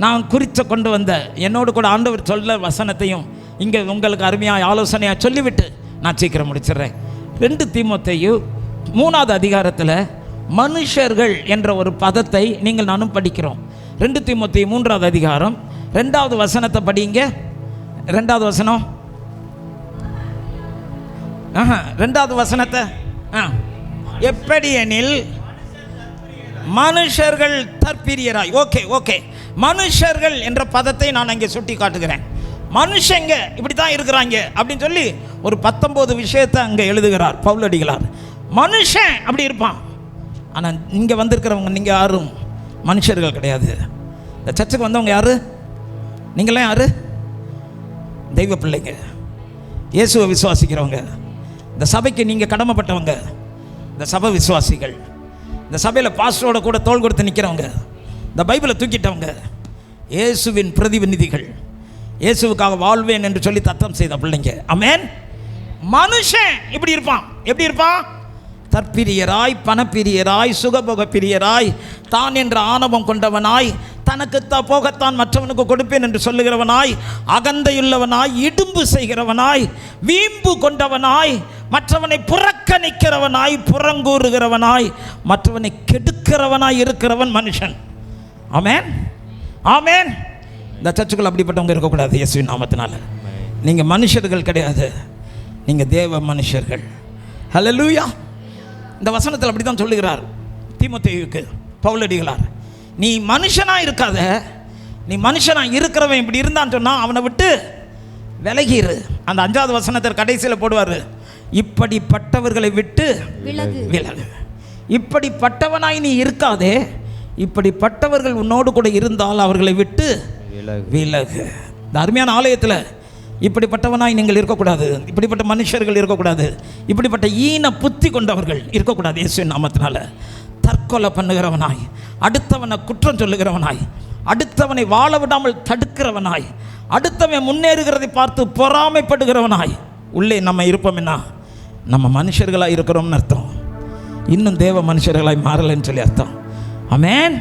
நான் குறித்து கொண்டு வந்த என்னோடு கூட ஆண்டவர் சொல்ல வசனத்தையும் இங்கே உங்களுக்கு அருமையாக ஆலோசனையாக சொல்லிவிட்டு நான் சீக்கிரம் முடிச்சிடுறேன். 2 தீமோத்தேயு 3வது அதிகாரத்தில் மனுஷர்கள் என்ற ஒரு பதத்தை நீங்கள் நானும் படிக்கிறோம். 2 தீமோத்தேயு 3வது அதிகாரம் 2வது வசனத்தை படிங்க. 2வது வசனம் 2வது வசனத்தை எப்படி எனில் மனுஷர்கள் தற்பிரியராய். ஓகே மனுஷர்கள் என்ற பதத்தை நான் அங்கே சுட்டி காட்டுகிறேன். மனுஷங்க இப்படி தான் இருக்கிறாங்க அப்படின்னு சொல்லி ஒரு 19 விஷயத்தை அங்கே எழுதுகிறார் பவுலடிகளார். மனுஷன் அப்படி இருப்பான். ஆனால் இங்கே வந்திருக்கிறவங்க நீங்கள் யாரும் மனுஷர்கள் கிடையாது. இந்த சர்ச்சுக்கு வந்தவங்க யாரு? நீங்களாம் யாரு? தெய்வ பிள்ளைங்க, இயேசுவை விசுவாசிக்கிறவங்க. இந்த சபைக்கு நீங்கள் கடமைப்பட்டவங்க. இந்த சபை விசுவாசிகள், இந்த சபையில் பாஸ்டரோட கூட தோள் கொடுத்து நிற்கிறவங்க, இந்த பைபிளை தூக்கிட்டவங்க, இயேசுவின் பிரதிநிதிகள், இயேசுவுக்காக வாழ்வேன் என்று சொல்லி தத்தம் செய்த பிள்ளைங்க. ஆமென். மனுஷன் இப்படி இருப்பான். எப்படி இருப்பான்? தற்பிரியராய், பணப்பிரியராய், சுகபோக பிரியராய், தான் என்ற ஆணவம் கொண்டவனாய், தனக்கு போகத்தான் மற்றவனுக்கு கொடுப்பேன் என்று சொல்லுகிறவனாய், அகந்தையுள்ளவனாய், இடும்பு செய்கிறவனாய், வீம்பு கொண்டவனாய், மற்றவனை புறக்கணிக்கிறவனாய், புறங்கூறுகிறவனாய், மற்றவனை கெடுக்கிறவனாய் இருக்கிறவன் மனுஷன். ஆமென், ஆமென். இந்த சர்ச்சுக்குள்ள அப்படிப்பட்டவங்க இருக்கக்கூடாது. இயேசுவின் நாமத்தினால. நீங்கள் மனுஷர்கள் கிடையாது, நீங்கள் தேவ மனுஷர்கள். ஹல்லேலூயா. இந்த வசனத்தில் அப்படி தான் சொல்லுகிறார் தீமோத்தேயுவுக்கு பவுலடிகளார். நீ மனுஷனாக இருக்காத, நீ மனுஷனாக இருக்கிறவன் இப்படி இருந்தான்னு சொன்னால் அவனை விட்டு விலகிரு. அந்த 5வது வசனத்தில் கடைசியில் போடுவார், இப்படிப்பட்டவர்களை விட்டு விலகு. இப்படிப்பட்டவனாய் நீ இருக்காதே, இப்படிப்பட்டவர்கள் உன்னோடு கூட இருந்தால் அவர்களை விட்டு விலகு. இந்த அருமையான ஆலயத்தில் இப்படிப்பட்டவனாய் நீங்கள் இருக்கக்கூடாது, இப்படிப்பட்ட மனுஷர்கள் இருக்கக்கூடாது, இப்படிப்பட்ட ஈன புத்தி கொண்டவர்கள் இருக்கக்கூடாது. இயேசுவின் நாமத்தினால. தற்கொலை பண்ணுகிறவனாய், அடுத்தவனை குற்றம் சொல்லுகிறவனாய், அடுத்தவனை வாழ விடாமல் தடுக்கிறவனாய், அடுத்தவன் முன்னேறுகிறதை பார்த்து பொறாமைப்படுகிறவனாய் உள்ளே நம்ம இருப்போம்னா நம்ம மனுஷர்களாக இருக்கிறோம்னு அர்த்தம். இன்னும் தேவ மனுஷர்களாய் மாறலைன்னு சொல்லி அர்த்தம். ஆமென்.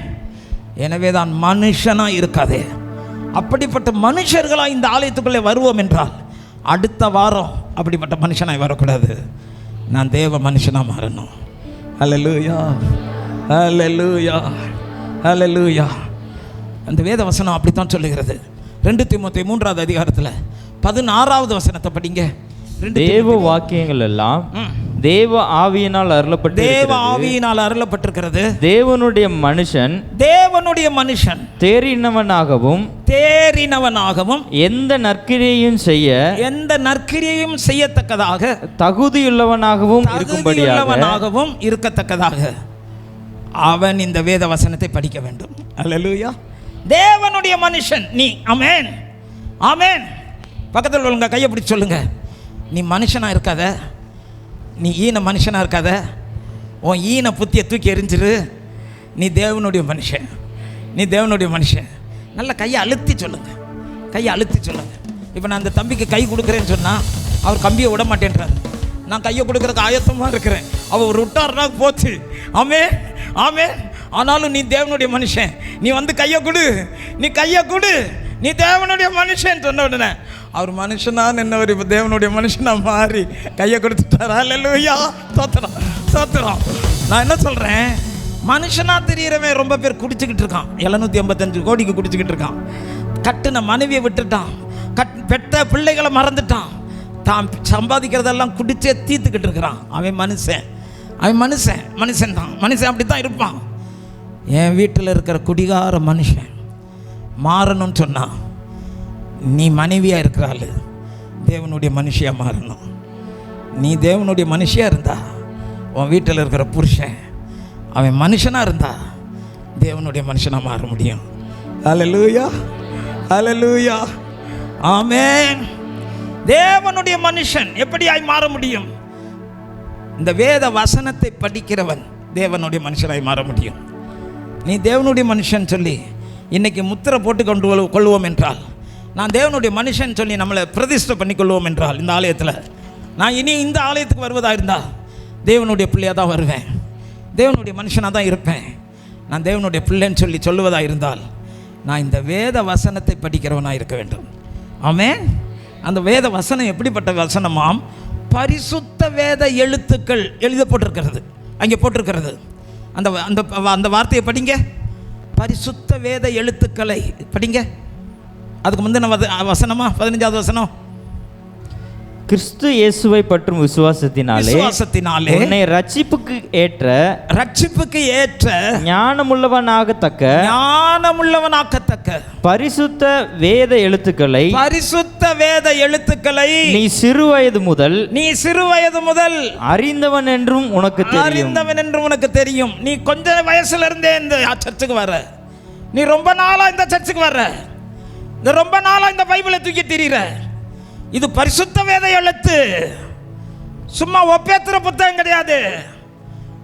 எனவே தான் மனுஷனாக இருக்காதே. அப்படிப்பட்ட மனுஷர்களாக இந்த ஆலயத்துக்குள்ளே வருவோம் என்றால் அடுத்த வாரம் அப்படிப்பட்ட மனுஷனாய் வரக்கூடாது. நான் தேவ மனுஷனாக மாறணும். ஹல்லேலூயா, ஹல்லேலூயா, ஹல்லேலூயா. அந்த வேத வசனம் அப்படித்தான் சொல்லுகிறது. 2 தீமோத்தேயு 3வது அதிகாரத்தில் 16வது வசனத்தை படிங்க. தேவ வாக்கியங்கள் எல்லாம் தேவ ஆவியினால் அருளப்பட்டிருக்கிறது. தேவனுடைய மனுஷன் தேறினவனாகவும் எந்த நற்கிரியையும் செய்யத்தக்கதாக தகுதியுள்ளவனாகவும் இருக்கத்தக்கதாக அவன் இந்த வேத வசனத்தை படிக்க வேண்டும். அல்லேலூயா. தேவனுடைய மனுஷன் நீ. ஆமென், ஆமென். பக்கத்தில் உள்ளவங்க கையை பிடிச்சி சொல்லுங்க, நீ மனுஷனாக இருக்காத, நீ ஈன மனுஷனாக இருக்காத, உன் ஈன புத்தியை தூக்கி எறிஞ்சிரு. நீ தேவனுடைய மனுஷன், நீ தேவனுடைய மனுஷன். நல்ல கையை அழுத்தி சொல்லுங்க, கையை அழுத்தி சொல்லுங்க. இப்போ நான் அந்த தம்பிக்கு கை கொடுக்குறேன்னு சொன்னால் அவர் கம்பியை விட மாட்டேன்றார். நான் கையை கொடுக்குறதுக்கு ஆயத்தமாக இருக்கிறேன். அவர் விட்டார்னா போச்சு. ஆமென், ஆமென். ஆனாலும் நீ தேவனுடைய மனுஷன், நீ வந்து கையை கொடு, நீ கையை கொடு, நீ தேவனுடைய மனுஷன் சொன்ன உடனே அவர் மனுஷனான்னு என்னவர் இப்போ தேவனுடைய மனுஷனாக மாறி கையை கொடுத்துட்டார். அல்லேலூயா, ஸ்தோத்திரம், ஸ்தோத்திரம். நான் என்ன சொல்கிறேன், மனுஷனாக தெரிகிறவன் ரொம்ப பேர் குடிச்சிக்கிட்டு இருக்கான். 785 கோடிக்கு குடிச்சிக்கிட்டு இருக்கான். கட்டுன மனைவியை விட்டுட்டான், பெற்ற பிள்ளைகளை மறந்துட்டான், தான் சம்பாதிக்கிறதெல்லாம் குடிச்சே தீர்த்துக்கிட்டு இருக்கிறான். அவன் மனுஷன், அவன் மனுஷன், மனுஷன் தான், மனுஷன் அப்படி தான் இருப்பான். என் வீட்டில் இருக்கிற குடிகார மனுஷன் மாறணும்னு சொன்னான், நீ மனைவியாக இருக்கிறாள் தேவனுடைய மனுஷியாக மாறணும். நீ தேவனுடைய மனுஷியாக இருந்தா உன் வீட்டில் இருக்கிற புருஷன் அவன் மனுஷனாக இருந்தா தேவனுடைய மனுஷனாக மாற முடியும். அல்லேலூயா, அல்லேலூயா, ஆமென். தேவனுடைய மனுஷன் எப்படியாய் மாற முடியும்? இந்த வேத வசனத்தை படிக்கிறவன் தேவனுடைய மனுஷனாய் மாற முடியும். நீ தேவனுடைய மனுஷன் சொல்லி இன்னைக்கு முத்திரை போட்டு கொள்வோம் என்றால், நான் தேவனுடைய மனுஷன் சொல்லி நம்மளை பிரதிஷ்டை பண்ணிக்கொள்வோம் என்றால், இந்த ஆலயத்தில் நான் இனி இந்த ஆலயத்துக்கு வருவதாக இருந்தால் தேவனுடைய பிள்ளையாக தான் வருவேன், தேவனுடைய மனுஷனாக தான் இருப்பேன். நான் தேவனுடைய பிள்ளைன்னு சொல்லி சொல்லுவதாக இருந்தால் நான் இந்த வேத வசனத்தை படிக்கிறவனாக இருக்க வேண்டும். ஆமென். அந்த வேத வசனம் எப்படிப்பட்ட வசனமாம்? பரிசுத்த வேத எழுத்துக்கள் எழுதப்பட்டிருக்கிறது. அங்கே போட்டிருக்கிறது. அந்த அந்த அந்த வார்த்தையை படிங்க. பரிசுத்த வேத எழுத்துக்களை படிங்க. அதுக்கு முந்தின வசனமா 15வது வசனம், கிறிஸ்து இயேசுவை பற்றும் விசுவாசத்தினாலே உன்னை ரட்சிப்புக்கு ஏற்ற ஞானமுள்ளவனாகத்தக்க பரிசுத்த வேத எழுத்துக்களை நீ சிறுவயது முதல் அறிந்தவன் என்றும் உனக்கு தெரியும். நீ கொஞ்ச வயசுல இருந்தே இந்த சர்ச்சுக்கு வர, நீ ரொம்ப நாளா இந்த சர்ச்சுக்கு வர, ரொம்ப நாளா இந்த பைபிளை தூக்கி திரியிற. இது பரிசுத்த வேத எழுத்து, சும்மா ஒப்பேத்துற புத்தகம் கிடையாது.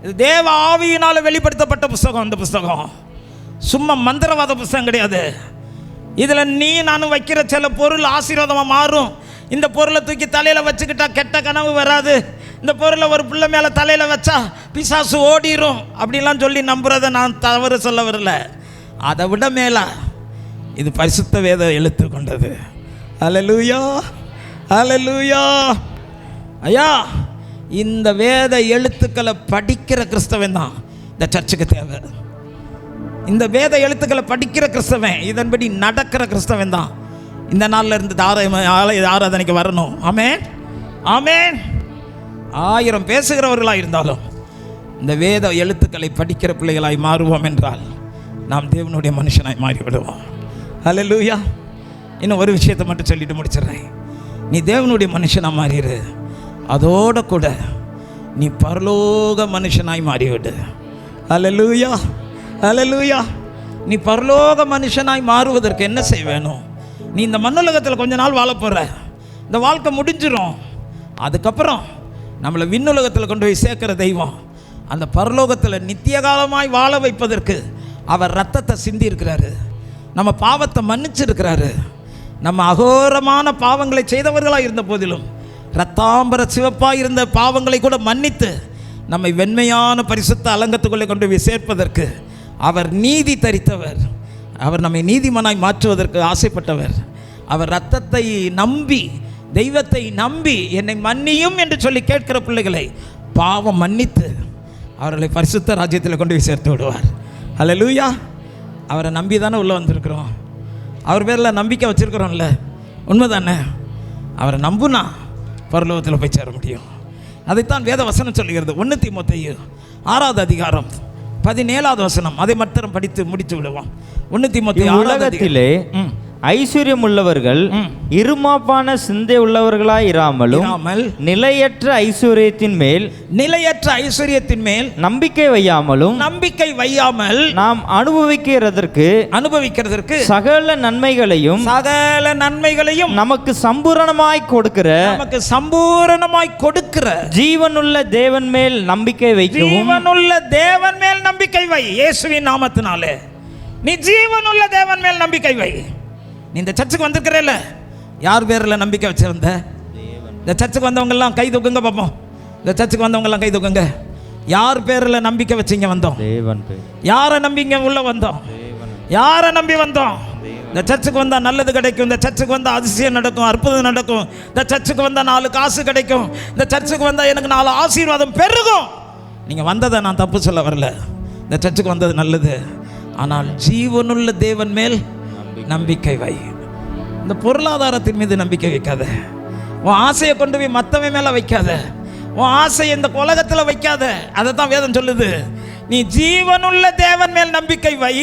இது தேவ ஆவியினால வெளிப்படுத்தப்பட்ட புஸ்தகம். இந்த புஸ்தகம் சும்மா மந்திரவாத புஸ்தகம் கிடையாது. இதில் நீ நானும் வைக்கிற சில பொருள் ஆசீர்வாதமாக மாறும். இந்த பொருளை தூக்கி தலையில் வச்சுக்கிட்டா கெட்ட கனவு வராது, இந்த பொருளை ஒரு பிள்ளை மேலே தலையில் வச்சா பிசாசு ஓடிரும் அப்படிலாம் சொல்லி நம்புறதை நான் தவறு சொல்ல வரல. அதை விட மேலே இது பரிசுத்த வேத எழுத்து கொண்டது. அல்லேலூயா, அல்லேலூயா. ஐயா, இந்த வேத எழுத்துக்களை படிக்கிற கிறிஸ்தவன் தான் இந்த சர்ச்சுக்கு தேவை. இந்த வேத எழுத்துக்களை படிக்கிற கிறிஸ்தவன், இதன்படி நடக்கிற கிறிஸ்தவன் தான் இந்த நாளில் இருந்து ஆராதனைக்கு வரணும். ஆமென், ஆமென். 1000 பேசுகிறவர்களாக இருந்தாலும் இந்த வேத எழுத்துக்களை படிக்கிற பிள்ளைகளாய் மாறுவோம் என்றால் நாம் தேவனுடைய மனுஷனாய் மாறிவிடுவோம். அல்லேலூயா. இன்னும் ஒரு விஷயத்தை மட்டும் சொல்லிட்டு முடிச்சிடுறேன். நீ தேவனுடைய மனுஷனாக மாறிடு, அதோட கூட நீ பரலோக மனுஷனாய் மாறிவிடு. அல்லேலூயா, அல்லேலூயா. நீ பரலோக மனுஷனாய் மாறுவதற்கு என்ன செய்ய வேணும்? நீ இந்த மண்ணுலகத்தில் கொஞ்ச நாள் வாழ போகிற, இந்த வாழ்க்கை முடிஞ்சிடும். அதுக்கப்புறம் நம்மளை விண்ணுலகத்தில் கொண்டு போய் சேர்க்கிற தெய்வம் அந்த பரலோகத்தில் நித்திய காலமாய் வாழ வைப்பதற்கு அவர் ரத்தத்தை சிந்தி இருக்கிறாரு, நம்ம பாவத்தை மன்னிச்சிருக்கிறாரு. நம்ம அகோரமான பாவங்களை செய்தவர்களாக இருந்த போதிலும் ரத்தாம்பர சிவப்பாக இருந்த பாவங்களை கூட மன்னித்து நம்மை வெண்மையான பரிசுத்த அலங்கத்துக்குள்ளே கொண்டு போய் சேர்ப்பதற்கு அவர் நீதி தரித்தவர். அவர் நம்மை நீதிமானாய் மாற்றுவதற்கு ஆசைப்பட்டவர். அவர் ரத்தத்தை நம்பி, தெய்வத்தை நம்பி என்னை மன்னியும் என்று சொல்லி கேட்கிற பிள்ளைகளை பாவம் மன்னித்து அவர்களை பரிசுத்த ராஜ்யத்தில் கொண்டு போய் சேர்த்து விடுவார். அல்லேலூயா. அவரை நம்பி தானே உள்ளே வந்திருக்கிறோம், அவர் பேரில் நம்பிக்கை வச்சுருக்கிறோம்ல, உண்மை தானே? அவரை நம்புனா பரலோகத்தில் போய் சேர முடியும். அதைத்தான் வேத வசனம் சொல்லுகிறது. 1 தீமோத்தேயு 6வது அதிகாரம் 17வது வசனம். அதை மட்டும் படித்து முடித்து விடுவோம். 1 தீமோத்தேயு உலகத்திலே ஐஸ்வர்யம் உள்ளவர்கள் இருமாப்பான சிந்தை உள்ளவர்களாய் இராமலும் நிலையற்ற ஐஸ்வர்யத்தின் மேல் நம்பிக்கை வையாமல் நாம் அனுபவிக்கிறதற்கு சகல நன்மைகளையும் நமக்கு சம்பூரணமாய் கொடுக்கிற ஜீவனுள்ள தேவன் மேல் நம்பிக்கை வை. இயேசுவின் நாமத்தினாலே நீ ஜீவனுள்ள தேவன் மேல் நம்பிக்கை வை. நீ இந்த சர்ச்சுக்கு வந்திருக்கிறல்ல, யார் பேரில் நம்பிக்கை வச்சிருந்த? இந்த சர்ச்சுக்கு வந்தவங்கெல்லாம் கை தூக்குங்க பார்ப்போம். இந்த சர்ச்சுக்கு வந்தவங்கெல்லாம் கை தூக்குங்க. யார் பேரில் நம்பிக்கை வச்சிங்க வந்தோம்? யாரை நம்பிங்க உள்ள வந்தோம்? யாரை நம்பி வந்தோம்? இந்த சர்ச்சுக்கு வந்தால் நல்லது கிடைக்கும், இந்த சர்ச்சுக்கு வந்தால் அதிசயம் நடக்கும், அற்புதம் நடக்கும், இந்த சர்ச்சுக்கு வந்தால் 4 காசு கிடைக்கும், இந்த சர்ச்சுக்கு வந்தால் எனக்கு 4 ஆசீர்வாதம் பெருகும். நீங்கள் வந்ததை நான் தப்பு சொல்ல வரல, இந்த சர்ச்சுக்கு வந்தது நல்லது. ஆனால் ஜீவனுள்ள தேவன் மேல் நம்பிக்கை வை. இந்த பொருளாதாரத்தின் மீது நம்பிக்கை வைக்காத. உன் ஆசையை கொண்டு போய் மற்றவன் மேலே வைக்காத. உன் ஆசையை இந்த உலகத்தில் வைக்காத. அதை தான் வேதம் சொல்லுது. நீ ஜீவனுள்ள தேவன் மேல் நம்பிக்கை வை,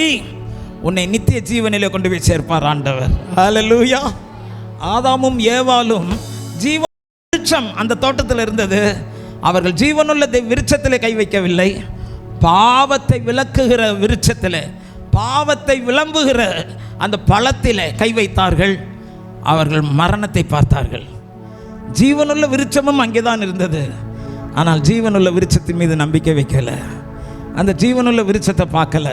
உன்னை நித்திய ஜீவனிலே கொண்டு போய் சேர்ப்பார் ஆண்டவர். ஹல்லேலூயா. ஆதாமும் ஏவாளும் ஜீவன் விருட்சம் அந்த தோட்டத்தில் இருந்தது. அவர்கள் ஜீவனுள்ள விருட்சத்திலே கை வைக்கவில்லை, பாவத்தை விளக்குகிற விருட்சத்திலே, பாவத்தை விளம்புகிற அந்த பழத்திலே கை வைத்தார்கள். அவர்கள் மரணத்தை பார்த்தார்கள். ஜீவனுள்ள விருட்சமும் அங்கே தான் இருந்தது. ஆனால் ஜீவனுள்ள விருட்சத்தின் மீது நம்பிக்கை வைக்கல. அந்த ஜீவனுள்ள விருட்சத்தை பார்க்கல.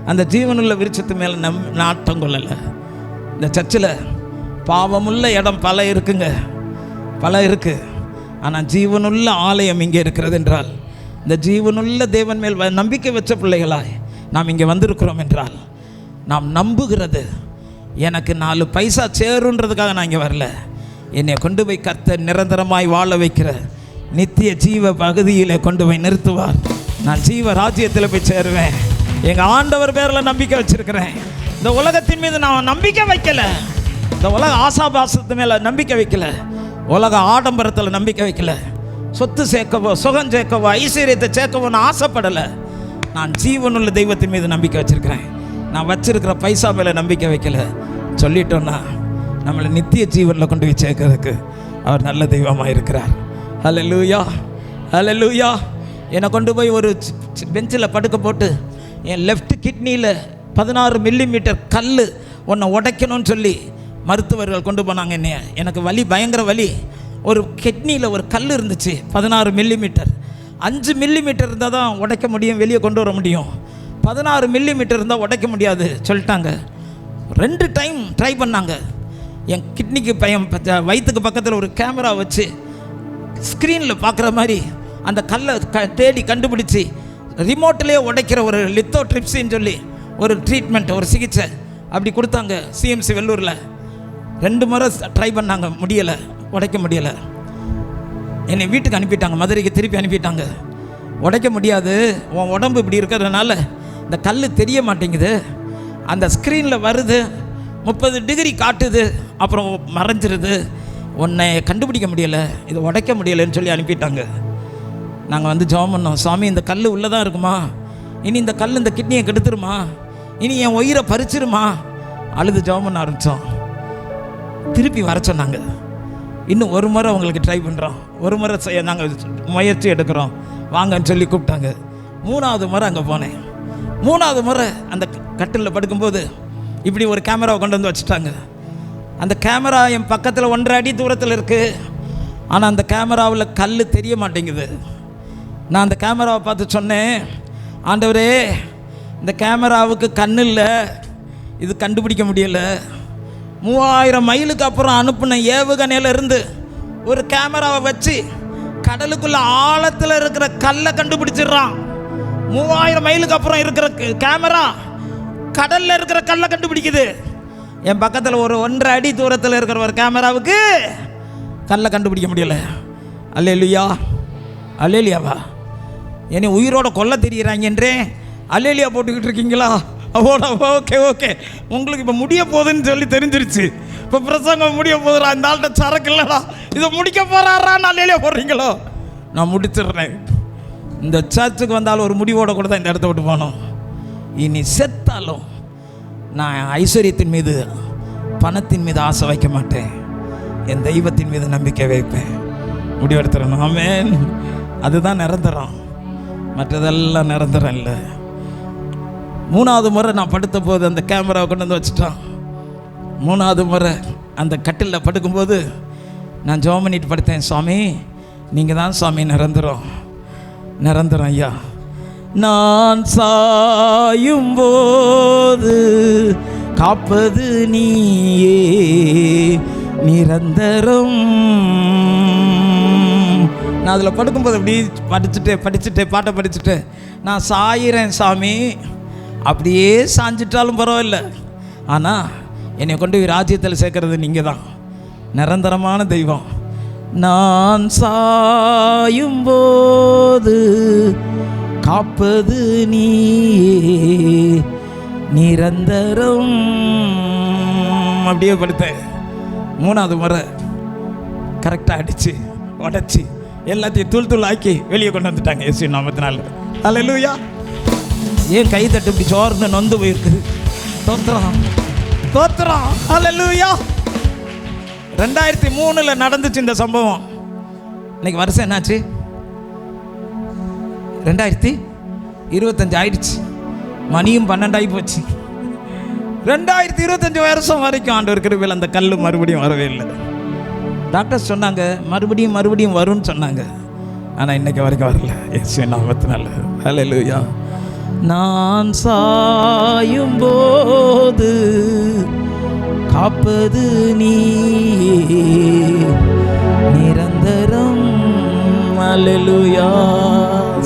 அந்த ஜீவனுள்ள விருட்சத்து மேலே நாட்டம் கொள்ளலை. இந்த சர்ச்சில் பாவமுள்ள இடம் பல இருக்குங்க, பல இருக்கு. ஆனால் ஜீவனுள்ள ஆலயம் இங்கே இருக்கிறது என்றால், இந்த ஜீவனுள்ள தேவன் மேல் நம்பிக்கை வச்ச பிள்ளைகளாய் நாம் இங்கே வந்திருக்கிறோம் என்றால், நாம் நம்புகிறது எனக்கு 4 பைசா சேருன்றதுக்காக நான் இங்கே வரல. என்னை கொண்டு போய் கர்த்தர் நிரந்தரமாய் வாழ வைக்கிற நித்திய ஜீவ பகுதியில் கொண்டு போய் நிறுத்துவார். நான் ஜீவ ராஜ்யத்தில் போய் சேருவேன். எங்கள் ஆண்டவர் பேரில் நம்பிக்கை வச்சுருக்கிறேன். இந்த உலகத்தின் மீது நான் நம்பிக்கை வைக்கலை. இந்த உலக ஆசாபாசத்து மேலே நம்பிக்கை வைக்கல. உலக ஆடம்பரத்தில் நம்பிக்கை வைக்கல. சொத்து சேர்க்கவோ சுகம் சேர்க்கவோ ஐஸ்வர்யத்தை சேர்க்கவோ நான் ஆசைப்படலை. நான் ஜீவனுள்ள தெய்வத்தின் மீது நம்பிக்கை வச்சுருக்கிறேன். நான் வச்சிருக்கிற பைசா மேலே நம்பிக்கை வைக்கலை. சொல்லிட்டோன்னா நம்மளை நித்திய ஜீவனில் கொண்டு போய் சேர்க்கறதுக்கு அவர் நல்ல தெய்வமாக இருக்கிறார். ஹல்லேலூயா, ஹல்லேலூயா. என்னை கொண்டு போய் ஒரு பெஞ்சில் படுக்க போட்டு என் லெஃப்ட் கிட்னியில் 16 மில்லிமீட்டர் கல் உன்னை உடைக்கணும்னு சொல்லி மருத்துவர்கள் கொண்டு போனாங்க என்னைய. எனக்கு வலி, பயங்கர வலி. ஒரு கிட்னியில் ஒரு கல் இருந்துச்சு 16 மில்லிமீட்டர். 5 மில்லிமீட்டர் இருந்தால் தான் உடைக்க முடியும், வெளியே கொண்டு வர முடியும். 16 மில்லிமீட்டர் இருந்தால் உடைக்க முடியாது சொல்லிட்டாங்க. 2 டைம் ட்ரை பண்ணாங்க. என் கிட்னிக்கு வயிற்றுக்கு பக்கத்தில் ஒரு கேமரா வச்சு ஸ்க்ரீனில் பார்க்குற மாதிரி அந்த கல்லை தேடி கண்டுபிடிச்சி ரிமோட்லேயே உடைக்கிற ஒரு லித்தோட்ரிப்ஸின்னு சொல்லி ஒரு ட்ரீட்மெண்ட், ஒரு சிகிச்சை அப்படி கொடுத்தாங்க சிஎம்சி வெள்ளூரில். 2 முறை ட்ரை பண்ணாங்க, முடியலை, உடைக்க முடியலை. என்னை வீட்டுக்கு அனுப்பிட்டாங்க, மதுரைக்கு திருப்பி அனுப்பிட்டாங்க. உடைக்க முடியாது, உன் உடம்பு இப்படி இருக்கிறதுனால இந்த கல் தெரிய மாட்டேங்குது, அந்த ஸ்க்ரீனில் வருது 30 டிகிரி காட்டுது, அப்புறம் மறைஞ்சிருது, உன்னை கண்டுபிடிக்க முடியலை, இது உடைக்க முடியலைன்னு சொல்லி அனுப்பிட்டாங்க. நாங்கள் வந்து ஜெபம் பண்ணோம், சாமி இந்த கல் உள்ளே தான் இருக்குமா, இனி இந்த கல் இந்த கிட்னியை கெடுத்துருமா, இனி என் உயிரை பறிச்சிருமா, அழுது ஜெபம் பண்ண ஆரம்பித்தோம். திருப்பி வர சொன்னாங்க. இன்னும் 1 முறை உங்களுக்கு ட்ரை பண்ணுறோம், 1 முறை நாங்கள் முயற்சி எடுக்கிறோம் வாங்கன்னு சொல்லி கூப்பிட்டாங்க. 3வது முறை அங்கே போனேன். 3வது முறை அந்த கட்டிலில் படுக்கும்போது இப்படி ஒரு கேமராவை கொண்டு வந்து வச்சுட்டாங்க. அந்த கேமரா என் பக்கத்தில் 1.5 அடி தூரத்தில் இருக்குது. ஆனால் அந்த கேமராவில் கல் தெரிய மாட்டேங்குது. நான் அந்த கேமராவை பார்த்து சொன்னேன், ஆண்டவரே இந்த கேமராவுக்கு கண்ணு இல்லை, இது கண்டுபிடிக்க முடியலை. 3000 மைலுக்கு அப்புறம் அனுப்பின ஏவுகணையிலிருந்து ஒரு கேமராவை வச்சு கடலுக்குள்ள ஆழத்தில் இருக்கிற கல்லை கண்டுபிடிச்சிடுறான். 3000 மைலுக்கு அப்புறம் இருக்கிற கேமரா கடலில் இருக்கிற கல்லை கண்டுபிடிக்குது. என் பக்கத்தில் ஒரு 1.5 அடி தூரத்தில் இருக்கிற ஒரு கேமராவுக்கு கல்லை கண்டுபிடிக்க முடியலை. அல்லேலூயா, அல்லேலியாவா. என்னை உயிரோட கொல்ல தெரிகிறாங்கன்றே அல்லேலியா போட்டுக்கிட்டு இருக்கீங்களா? அவோட ஓகே ஓகே, உங்களுக்கு இப்போ முடிய போகுதுன்னு சொல்லி தெரிஞ்சிருச்சு. இப்போ பிரசங்கம் முடிய போதுடா, இந்த ஆள்கிட்ட சரக்கு இல்லைடா, இதை முடிக்க போகிறாரான்னு அல்லேலியா போடுறீங்களோ? நான் முடிச்சிடுறேன். இந்த சர்ச்சுக்கு வந்தாலும் ஒரு முடிவோட கூட தான் இந்த இடத்த விட்டு போனோம். இனி செத்தாலும் நான் ஐஸ்வர்யத்தின் மீது பணத்தின் மீது ஆசை வைக்க மாட்டேன், என் தெய்வத்தின் மீது நம்பிக்கை வைப்பேன். முடிவெடுத்துறேன். ஆமென். அதுதான் நிரந்தரம், மற்றதெல்லாம் நிரந்தரம் இல்லை. 3வது முறை நான் படுத்த போது அந்த கேமராவை கொண்டு வந்து வச்சுட்டான். 3வது முறை அந்த கட்டிலில் படுக்கும்போது நான் ஜெபம் பண்ணிட்டு படுத்தேன், சுவாமி நீங்கள் தான் சுவாமி நிரந்தரம், நிரந்தரம் ஐயா. நான் சாயும் போது காப்பது நீயே நிரந்தரம். நான் அதில் படுக்கும்போது அப்படி படிச்சுட்டு பாட்டை படிச்சுட்டு நான் சாயிறேன் சாமி, அப்படியே சாஞ்சிட்டாலும் பரவாயில்ல, ஆனால் என்னை கொண்டு போய் ராஜ்யத்தில் சேர்க்கறது நீங்கள் தான், நிரந்தரமான தெய்வம். நான் சாயும் போது காப்பது நீயே நிரந்தரம். அப்படியே படுத்தேன். 3வது முறை கரெக்டாக அடித்து உடச்சி எல்லாத்தையும் தூள் ஆக்கி வெளியே கொண்டு வந்துட்டாங்க இயேசு நாமத்தினால. அல்லேலூயா. ஏன் கை தட்டு இப்படி சோர்ந்து நொந்து போயிருக்குது? தோத்திரம் தோத்திரம். அல்லேலூயா. 2003 நடந்துச்சு இந்த சம்பவம். இன்னைக்கு வருஷம் என்னாச்சு? 2025 ஆயிடுச்சு. மணியும் 12 ஆகி போச்சு. 2025 வருஷம் வரைக்கும் ஆண்டவர் கிருபையில் அந்த கல் மறுபடியும் வரவே இல்லை. டாக்டர்ஸ் சொன்னாங்க மறுபடியும் வரும்னு சொன்னாங்க, ஆனால் இன்னைக்கு வரைக்கும் வரல. இயேசு நாமத்தினால. அல்லேலூயா. நான் சாயும் போது காப்பது நீயே நிரந்தரம். அல்லேலூயா.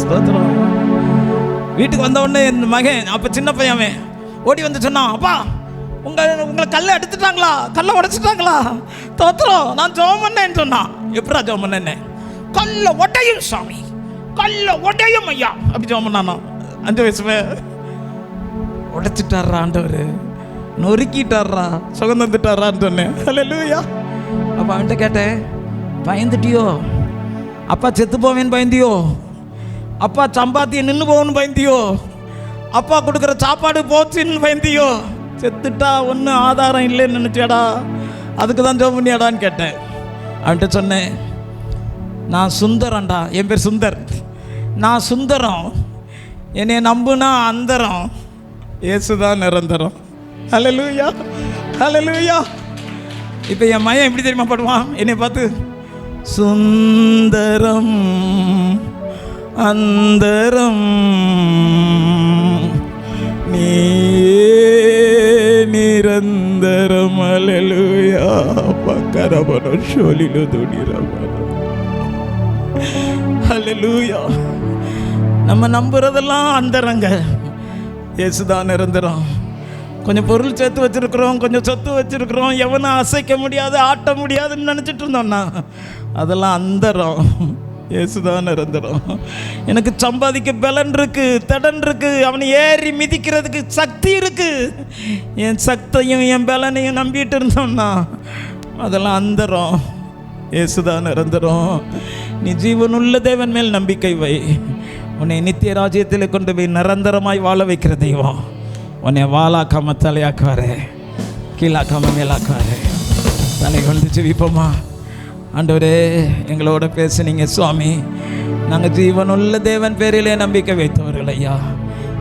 ஸ்தோத்திரம். வீட்டுக்கு வந்த உடனே என் மகன், அப்போ சின்ன பையன், ஓடி வந்து சொன்னான், அப்பா உங்களை கல்லை எடுத்துட்டாங்களா, கல்லை உடைச்சிட்டாங்களா, தோத்துறோம், நான் ஜெபம் பண்ணேன்னு சொன்னான். எப்படா ஜெபம் பண்ணேன்னு? கல்லை உடையும் சாமி, கல்லை உடையும் ஐயா அப்படி ஜெபம் பண்ணானா. 5 வயசுல உடைச்சிட்டாரா ஆண்டவர், நொறுக்கிட்டாரா, சுகம் தந்துட்டாரான்னு சொன்னேன். ஹல்லேலூயா. அப்போ அவன்கிட்ட கேட்டேன், பயந்துட்டியோ? அப்பா செத்து போவேன்னு பயந்தியோ? அப்பா சம்பாத்தியம் நின்று போகணும்னு பயந்தியோ? அப்பா கொடுக்குற சாப்பாடு போச்சுன்னு பயந்தியோ? செத்துட்டா ஒன்றும் ஆதாரம் இல்லைன்னு நினச்சியாடா, அதுக்கு தான் ஜெபம் பண்ணியாடான்னு கேட்டேன். அவன்கிட்ட சொன்னேன், நான் சுந்தரம்டா, என் பேர் சுந்தர், நான் சுந்தரம், என்னை நம்புனா அந்தரம், இயேசுதான் நிரந்தரம். ஹல்லேலூயா, ஹல்லேலூயா. இப்போ என் மையன் எப்படி தெரியுமா பாடுவான் என்னை பார்த்து? சுந்தரம் அந்தரம் நீ நிரந்தரம். ஹல்லேலூயா. பக்கரபன ஷோலிலோ துடிரபன. ஹல்லேலூயா. நம்ம நம்புறதெல்லாம் அந்தரங்க, இயேசுதான் நிரந்தரம். கொஞ்சம் பொருள் சேர்த்து வச்சிருக்கிறோம், கொஞ்சம் சொத்து வச்சிருக்கிறோம், எவனும் அசைக்க முடியாது, ஆட்ட முடியாதுன்னு நினச்சிட்டு இருந்தோம்னா அதெல்லாம் அந்தரம், இயேசுதான் நிரந்தரம். எனக்கு சம்பாதிக்க பலன் இருக்கு, தடன் இருக்கு, அவனை ஏறி மிதிக்கிறதுக்கு சக்தி இருக்கு, என் சக்தியும் என் பலனையும் நம்பிட்டு இருந்தோம்னா அதெல்லாம் அந்தரம், இயேசுதான் நிரந்தரம். நீ ஜீவனுள்ள தேவன் மேல் நம்பிக்கை வை, உன்னை நித்திய ராஜ்யத்தில் கொண்டு போய் நிரந்தரமாய் வாழ வைக்கிற தெய்வம். உன்னை வாழாக்காம தலையாக்குவாரு, கீழாக்காம மேலாக்குவாரு. தலை கொண்டு ஜெபிப்போமா? ஆண்டவரே, எங்களோட பேசுனீங்க சுவாமி, நாங்கள் ஜீவனுள்ள தேவன் பேரிலே நம்பிக்கை வைத்தவர்கள் ஐயா.